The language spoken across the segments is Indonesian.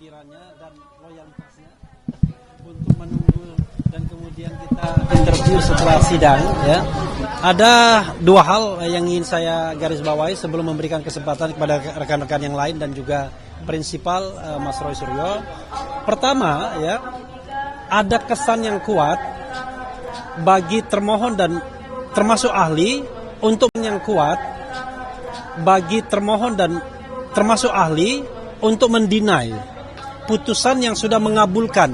kehadirannya dan loyalitasnya untuk menunggu dan kemudian kita interview setelah sidang. Ya, ada dua hal yang ingin saya garis bawahi sebelum memberikan kesempatan kepada rekan-rekan yang lain dan juga prinsipal Mas Roy Suryo. Pertama, ya, ada kesan yang kuat bagi termohon dan termasuk ahli untuk yang kuat bagi termohon dan termasuk ahli untuk mendinai putusan yang sudah mengabulkan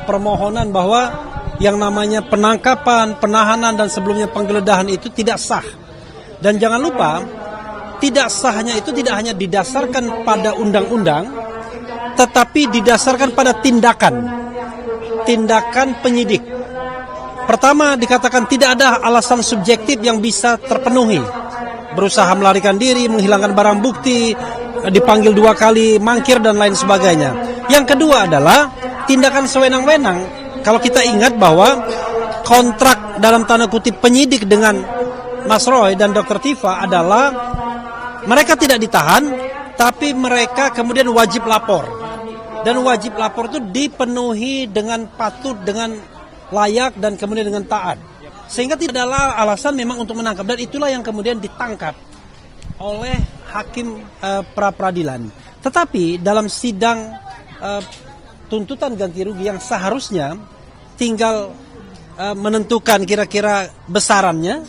permohonan bahwa yang namanya penangkapan, penahanan dan sebelumnya penggeledahan itu tidak sah. Dan jangan lupa, tidak sahnya itu tidak hanya didasarkan pada undang-undang, tetapi didasarkan pada tindakan penyidik. Pertama, dikatakan tidak ada alasan subjektif yang bisa terpenuhi. Berusaha melarikan diri, menghilangkan barang bukti, dipanggil 2 kali, mangkir dan lain sebagainya. Yang kedua adalah tindakan sewenang-wenang. Kalau kita ingat bahwa kontrak dalam tanda kutip penyidik dengan Mas Roy dan Dr. Tifa adalah mereka tidak ditahan, tapi mereka kemudian wajib lapor. Dan wajib lapor itu dipenuhi dengan patut, dengan layak dan kemudian dengan taat. Sehingga tidak ada alasan memang untuk menangkap. Dan itulah yang kemudian ditangkap oleh hakim pra-peradilan. Tetapi dalam sidang tuntutan ganti rugi yang seharusnya tinggal menentukan kira-kira besarannya,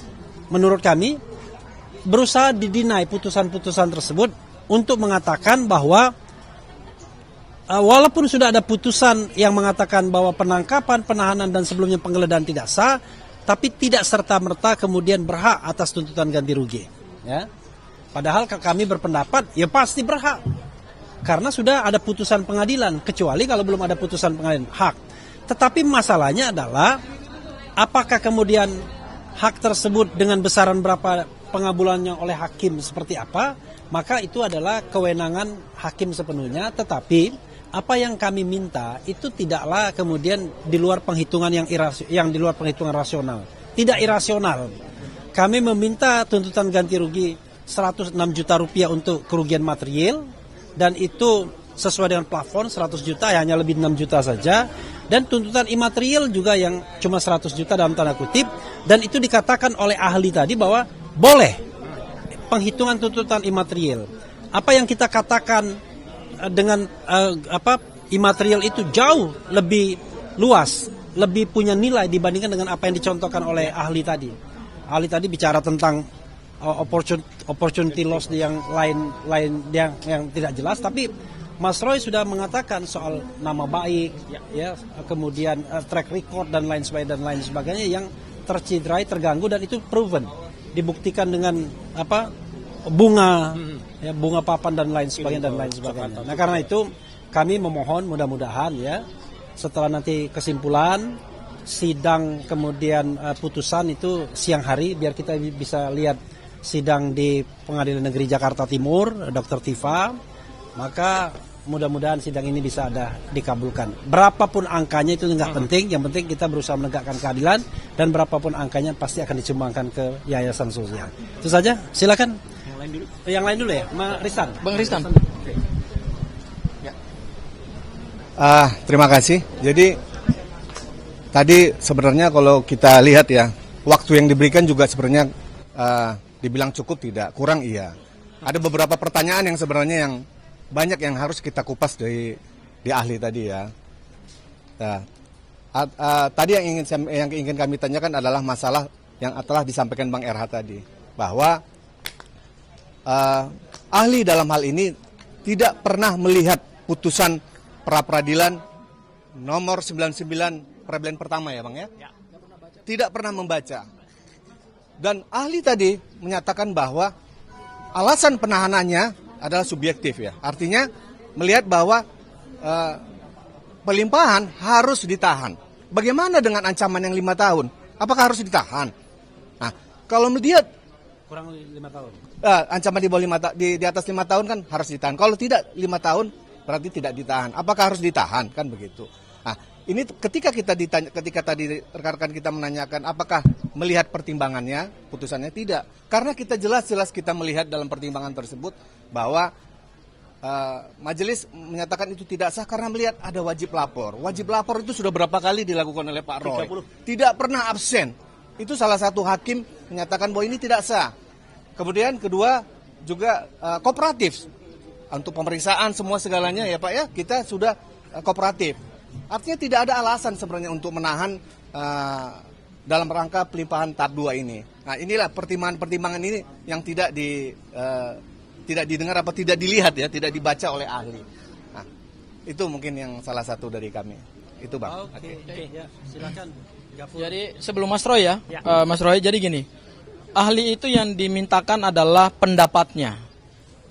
menurut kami berusaha didinai putusan-putusan tersebut untuk mengatakan bahwa walaupun sudah ada putusan yang mengatakan bahwa penangkapan, penahanan dan sebelumnya penggeledahan tidak sah, tapi tidak serta-merta kemudian berhak atas tuntutan ganti rugi. Ya. Padahal kami berpendapat ya pasti berhak. Karena sudah ada putusan pengadilan, kecuali kalau belum ada putusan pengadilan hak. Tetapi masalahnya adalah apakah kemudian hak tersebut dengan besaran berapa pengabulannya oleh hakim seperti apa, maka itu adalah kewenangan hakim sepenuhnya. Tetapi apa yang kami minta itu tidaklah kemudian di luar perhitungan yang di luar perhitungan rasional. Tidak irasional. Kami meminta tuntutan ganti rugi 106 juta rupiah untuk kerugian material, dan itu sesuai dengan plafon 100 juta, hanya lebih 6 juta saja. Dan tuntutan imaterial juga yang cuma 100 juta dalam tanda kutip, dan itu dikatakan oleh ahli tadi bahwa boleh penghitungan tuntutan imaterial. Apa yang kita katakan dengan imaterial itu jauh lebih luas, lebih punya nilai dibandingkan dengan apa yang dicontohkan oleh ahli tadi. Ahli tadi bicara tentang opportunity loss yang lain yang tidak jelas, tapi Mas Roy sudah mengatakan soal nama baik, ya, kemudian track record dan lain sebagainya yang tercederai, terganggu, dan itu proven, dibuktikan dengan bunga, ya, bunga papan dan lain sebagainya. Nah, karena itu kami memohon mudah-mudahan ya setelah nanti kesimpulan sidang kemudian putusan itu siang hari, biar kita bisa lihat sidang di Pengadilan Negeri Jakarta Timur, Dr. Tifa, maka mudah-mudahan sidang ini bisa dikabulkan. Berapapun angkanya itu nggak penting, yang penting kita berusaha menegakkan keadilan, dan berapapun angkanya pasti akan disumbangkan ke yayasan sosial. Itu saja, silakan. Yang lain dulu ya, Risan. Bang Risan. Ya. Terima kasih. Jadi tadi sebenarnya kalau kita lihat ya, waktu yang diberikan juga sebenarnya dibilang cukup tidak, kurang iya. Ada beberapa pertanyaan yang sebenarnya yang banyak yang harus kita kupas di ahli tadi ya. Nah, tadi yang ingin kami tanyakan adalah masalah yang telah disampaikan Bang RH tadi, bahwa ahli dalam hal ini tidak pernah melihat putusan pra-peradilan nomor 99 peradilan pertama ya Bang ya? Tidak pernah membaca. Dan ahli tadi menyatakan bahwa alasan penahanannya adalah subjektif ya. Artinya melihat bahwa pelimpahan harus ditahan. Bagaimana dengan ancaman yang 5 tahun? Apakah harus ditahan? Nah, kalau melihat kurang 5 tahun. Ancaman di bawah 5 di atas 5 tahun kan harus ditahan. Kalau tidak 5 tahun berarti tidak ditahan. Apakah harus ditahan? Kan begitu. Nah, ini ketika tadi rekan-rekan kita menanyakan apakah melihat pertimbangannya, putusannya tidak. Karena kita jelas-jelas kita melihat dalam pertimbangan tersebut bahwa majelis menyatakan itu tidak sah karena melihat ada wajib lapor. Wajib lapor itu sudah berapa kali dilakukan oleh Pak Roy. 30. Tidak pernah absen. Itu salah satu hakim menyatakan bahwa ini tidak sah. Kemudian kedua juga kooperatif. Untuk pemeriksaan semua segalanya ya Pak ya, kita sudah kooperatif. Artinya tidak ada alasan sebenarnya untuk menahan dalam rangka pelimpahan tahap 2 ini. Nah inilah pertimbangan-pertimbangan ini yang tidak didengar apa tidak dilihat ya, tidak dibaca oleh ahli. Nah, itu mungkin yang salah satu dari kami. Itu Bang. Oke. Ya, silakan. Gafur. Jadi sebelum Mas Roy ya. Mas Roy jadi gini. Ahli itu yang dimintakan adalah pendapatnya.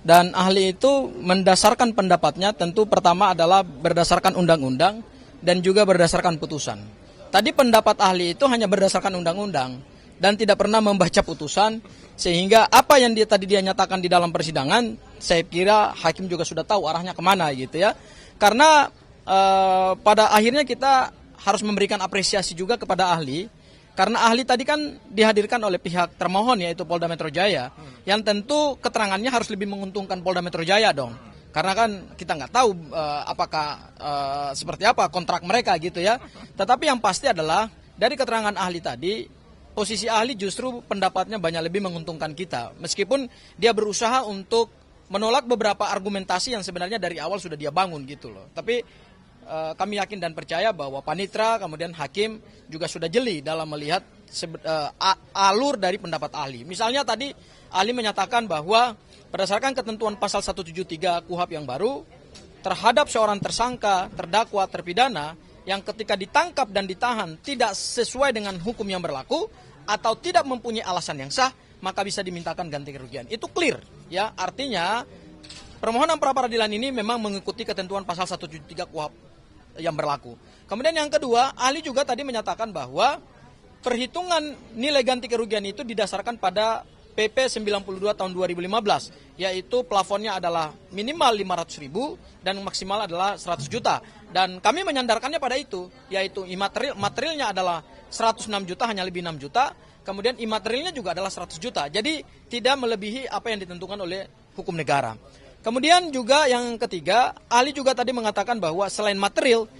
Dan ahli itu mendasarkan pendapatnya tentu pertama adalah berdasarkan undang-undang dan juga berdasarkan putusan. Tadi pendapat ahli itu hanya berdasarkan undang-undang dan tidak pernah membaca putusan, sehingga apa yang tadi dia nyatakan di dalam persidangan, saya kira hakim juga sudah tahu arahnya kemana gitu ya. Karena pada akhirnya kita harus memberikan apresiasi juga kepada ahli, karena ahli tadi kan dihadirkan oleh pihak termohon yaitu Polda Metro Jaya, yang tentu keterangannya harus lebih menguntungkan Polda Metro Jaya dong. Karena kan kita nggak tahu apakah seperti apa kontrak mereka gitu ya. Tetapi yang pasti adalah dari keterangan ahli tadi, posisi ahli justru pendapatnya banyak lebih menguntungkan kita. Meskipun dia berusaha untuk menolak beberapa argumentasi yang sebenarnya dari awal sudah dia bangun gitu loh. Tapi kami yakin dan percaya bahwa panitra kemudian hakim juga sudah jeli dalam melihat alur dari pendapat ahli. Misalnya tadi ahli menyatakan bahwa berdasarkan ketentuan pasal 173 KUHP yang baru, terhadap seorang tersangka, terdakwa, terpidana yang ketika ditangkap dan ditahan tidak sesuai dengan hukum yang berlaku atau tidak mempunyai alasan yang sah, maka bisa dimintakan ganti kerugian. Itu clear ya, artinya permohonan pra peradilan ini memang mengikuti ketentuan pasal 173 KUHP yang berlaku. Kemudian yang kedua, ahli juga tadi menyatakan bahwa perhitungan nilai ganti kerugian itu didasarkan pada PP 92 tahun 2015, yaitu plafonnya adalah minimal 500.000 dan maksimal adalah 100 juta. Dan kami menyandarkannya pada itu, yaitu materialnya adalah 106 juta, hanya lebih 6 juta, kemudian imaterialnya juga adalah 100 juta. Jadi tidak melebihi apa yang ditentukan oleh hukum negara. Kemudian juga yang ketiga, ahli juga tadi mengatakan bahwa selain material,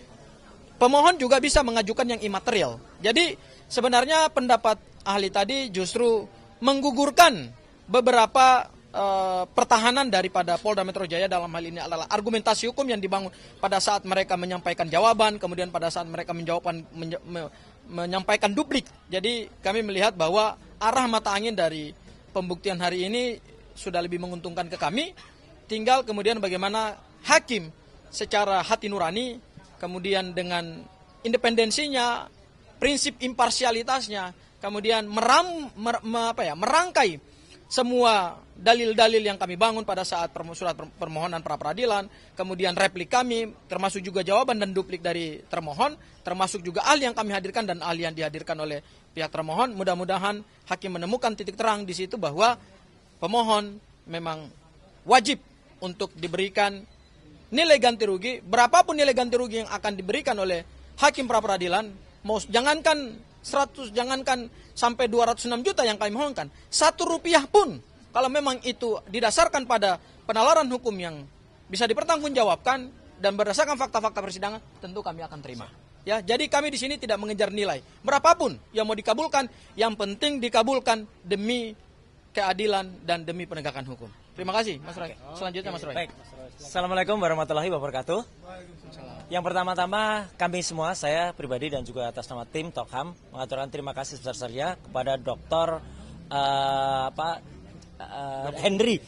pemohon juga bisa mengajukan yang imaterial. Jadi sebenarnya pendapat ahli tadi justru menggugurkan beberapa pertahanan daripada Polda Metro Jaya. Dalam hal ini adalah argumentasi hukum yang dibangun pada saat mereka menyampaikan jawaban, kemudian pada saat mereka menyampaikan duplik. Jadi kami melihat bahwa arah mata angin dari pembuktian hari ini sudah lebih menguntungkan ke kami. Tinggal kemudian bagaimana hakim secara hati nurani, kemudian dengan independensinya, prinsip imparsialitasnya, kemudian merangkai semua dalil-dalil yang kami bangun pada saat surat permohonan pra peradilan, kemudian replik kami, termasuk juga jawaban dan duplik dari termohon, termasuk juga ahli yang kami hadirkan dan ahli yang dihadirkan oleh pihak termohon. Mudah-mudahan hakim menemukan titik terang di situ bahwa pemohon memang wajib untuk diberikan nilai ganti rugi, berapapun nilai ganti rugi yang akan diberikan oleh hakim pra peradilan, jangankan 100, jangankan sampai 206 juta yang kami mohonkan, 1 rupiah pun kalau memang itu didasarkan pada penalaran hukum yang bisa dipertanggungjawabkan dan berdasarkan fakta-fakta persidangan, tentu kami akan terima. Ya, jadi kami di sini tidak mengejar nilai berapapun yang mau dikabulkan, yang penting dikabulkan demi keadilan dan demi penegakan hukum. Terima kasih, Mas Roy. Selanjutnya Mas Roy. Baik. Assalamualaikum warahmatullahi wabarakatuh. Yang pertama-tama kami semua, saya pribadi dan juga atas nama tim Tokham mengaturkan terima kasih sebesar-besarnya kepada Dr. Hendri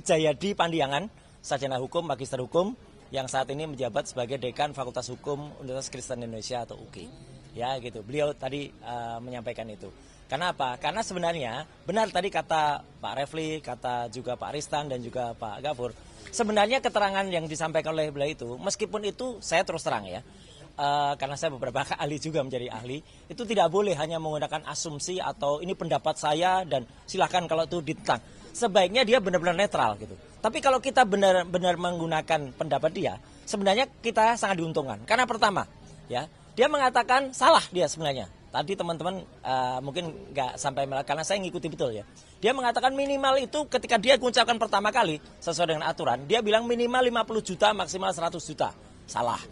Jayadi Pandiangan, sarjana hukum, magister hukum, yang saat ini menjabat sebagai Dekan Fakultas Hukum Universitas Kristen Indonesia atau UKI. Ya gitu, beliau tadi menyampaikan itu. Karena apa? Karena sebenarnya benar tadi kata Pak Refli, kata juga Pak Aristan dan juga Pak Gafur. Sebenarnya keterangan yang disampaikan oleh beliau itu, meskipun itu saya terus terang ya, karena saya beberapa kali juga menjadi ahli, itu tidak boleh hanya menggunakan asumsi atau ini pendapat saya dan silahkan kalau itu ditentang. Sebaiknya dia benar-benar netral gitu. Tapi kalau kita benar-benar menggunakan pendapat dia, sebenarnya kita sangat diuntungkan. Karena pertama, ya, dia mengatakan salah dia sebenarnya. Tadi teman-teman mungkin nggak sampai karena saya ngikuti betul ya. Dia mengatakan minimal itu ketika dia mengucapkan pertama kali sesuai dengan aturan, dia bilang minimal 50 juta, maksimal 100 juta. Salah.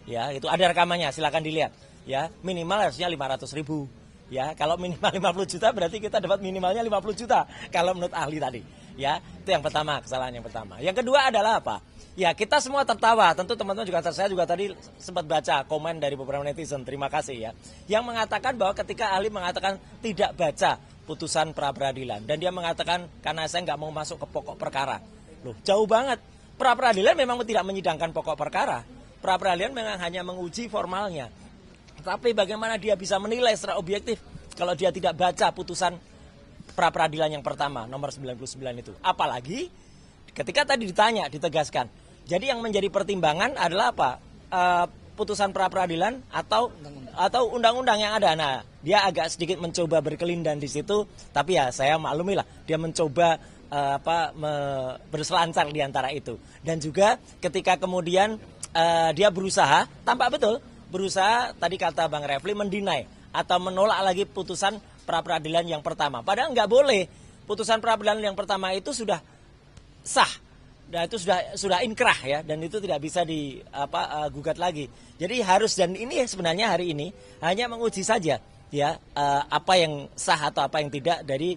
Ya, itu ada rekamannya, silakan dilihat. Ya, minimal harusnya 500.000. Ya, kalau minimal 50 juta berarti kita dapat minimalnya 50 juta kalau menurut ahli tadi. Ya, itu yang pertama, kesalahan yang pertama. Yang kedua adalah apa? Ya, kita semua tertawa. Tentu teman-teman juga, saya juga tadi sempat baca komen dari beberapa netizen, terima kasih ya. Yang mengatakan bahwa ketika ahli mengatakan tidak baca putusan pra-peradilan. Dan dia mengatakan karena saya nggak mau masuk ke pokok perkara. Loh, jauh banget. Pra-peradilan memang tidak menyidangkan pokok perkara. Pra-peradilan memang hanya menguji formalnya. Tapi bagaimana dia bisa menilai secara objektif kalau dia tidak baca putusan pra-peradilan yang pertama, nomor 99 itu. Apalagi ketika tadi ditanya, ditegaskan. Jadi yang menjadi pertimbangan adalah apa? Putusan pra-peradilan atau undang-undang yang ada. Nah, dia agak sedikit mencoba berkelindan di situ, tapi ya saya maklumilah dia mencoba berselancar di antara itu. Dan juga ketika kemudian dia berusaha, tampak betul berusaha tadi kata Bang Refli mendinai atau menolak lagi putusan pra-peradilan yang pertama. Padahal nggak boleh. Putusan pra-peradilan yang pertama itu sudah sah. Dan itu sudah inkrah ya, dan itu tidak bisa digugat lagi. Jadi harus, dan ini sebenarnya hari ini hanya menguji saja ya apa yang sah atau apa yang tidak dari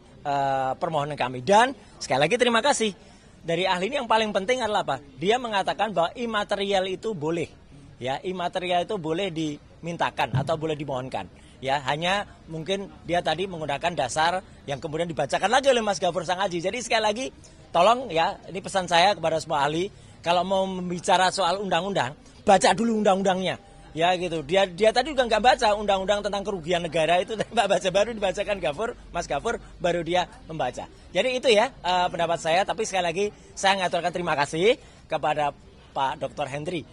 permohonan kami. Dan sekali lagi terima kasih dari ahli ini. Yang paling penting adalah apa? Dia mengatakan bahwa imaterial itu boleh ya, imaterial itu boleh dimintakan atau boleh dimohonkan. Ya, hanya mungkin dia tadi menggunakan dasar yang kemudian dibacakan lagi oleh Mas Gafur Sangaji. Jadi sekali lagi tolong ya, ini pesan saya kepada semua ahli, kalau mau membicara soal undang-undang, baca dulu undang-undangnya. Ya gitu. Dia tadi juga nggak baca undang-undang tentang kerugian negara itu, nggak baca, baru dibacakan Mas Gafur, baru dia membaca. Jadi itu ya pendapat saya. Tapi sekali lagi saya ngaturkan terima kasih kepada Pak Dr. Hendri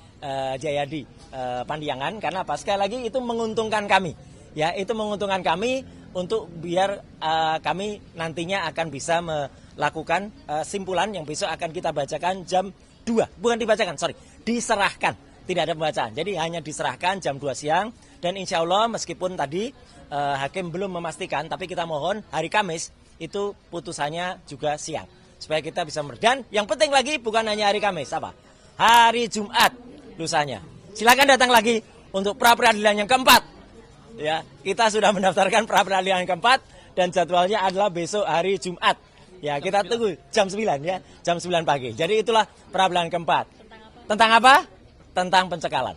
Jayadi Pandiangan, karena apa? Sekali lagi itu menguntungkan kami. Ya, itu menguntungkan kami untuk biar kami nantinya akan bisa melakukan simpulan yang besok akan kita bacakan jam 2. Bukan dibacakan, diserahkan. Tidak ada pembacaan. Jadi hanya diserahkan jam 2 siang. Dan insya Allah meskipun tadi hakim belum memastikan, tapi kita mohon hari Kamis itu putusannya juga siang. Supaya kita bisa dan yang penting lagi bukan hanya hari Kamis, apa? Hari Jumat lusanya. Silakan datang lagi untuk pra-peradilan yang keempat. Ya, kita sudah mendaftarkan pra-peradilan yang keempat dan jadwalnya adalah besok hari Jumat. Ya, kita tunggu jam 9 ya, jam 9 pagi. Jadi itulah pra-peradilan keempat. Tentang apa? Tentang pencekalan.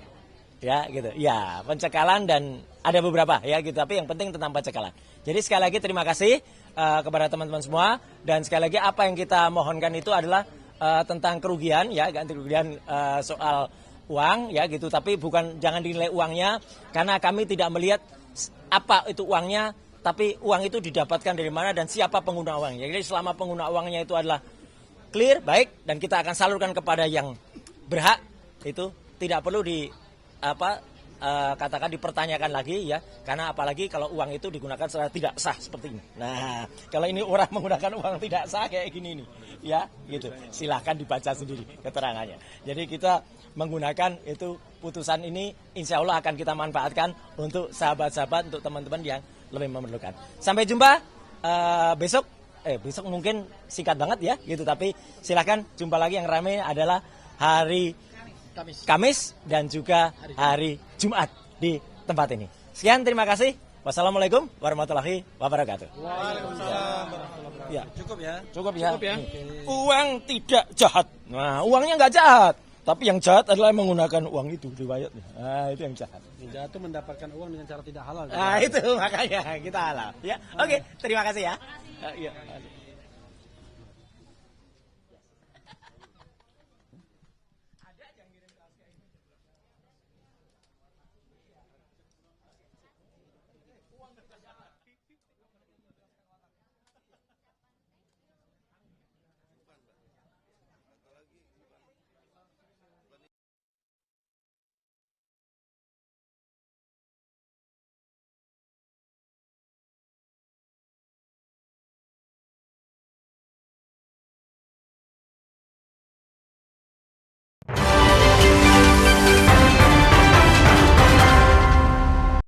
Ya, gitu. Ya, pencekalan dan ada beberapa ya gitu, tapi yang penting tentang pencekalan. Jadi sekali lagi terima kasih kepada teman-teman semua, dan sekali lagi apa yang kita mohonkan itu adalah tentang kerugian ya, ganti kerugian soal uang ya gitu, tapi jangan dinilai uangnya karena kami tidak melihat apa itu uangnya, tapi uang itu didapatkan dari mana dan siapa pengguna uangnya. Jadi selama pengguna uangnya itu adalah clear, baik, dan kita akan salurkan kepada yang berhak, itu tidak perlu katakan dipertanyakan lagi ya, karena apalagi kalau uang itu digunakan secara tidak sah seperti ini. Nah, kalau ini orang menggunakan uang tidak sah kayak gini nih ya gitu, silahkan dibaca sendiri keterangannya. Jadi kita menggunakan itu putusan ini insya Allah akan kita manfaatkan untuk sahabat-sahabat, untuk teman-teman yang lebih memerlukan. Sampai jumpa besok mungkin singkat banget ya gitu, tapi silahkan jumpa lagi. Yang ramai adalah hari Kamis dan juga hari Jumat di tempat ini. Sekian, terima kasih. Wassalamualaikum warahmatullahi wabarakatuh. Waalaikumsalam warahmatullahi wabarakatuh. Ya. Cukup ya. Cukup ya. Cukup ya. Uang tidak jahat. Nah, uangnya nggak jahat. Tapi yang jahat adalah menggunakan uang itu, riwayatnya. Nah, itu yang jahat. Yang jahat itu mendapatkan uang dengan cara tidak halal. Nah, itu makanya kita halal. Ya. Oke, terima kasih ya. Iya.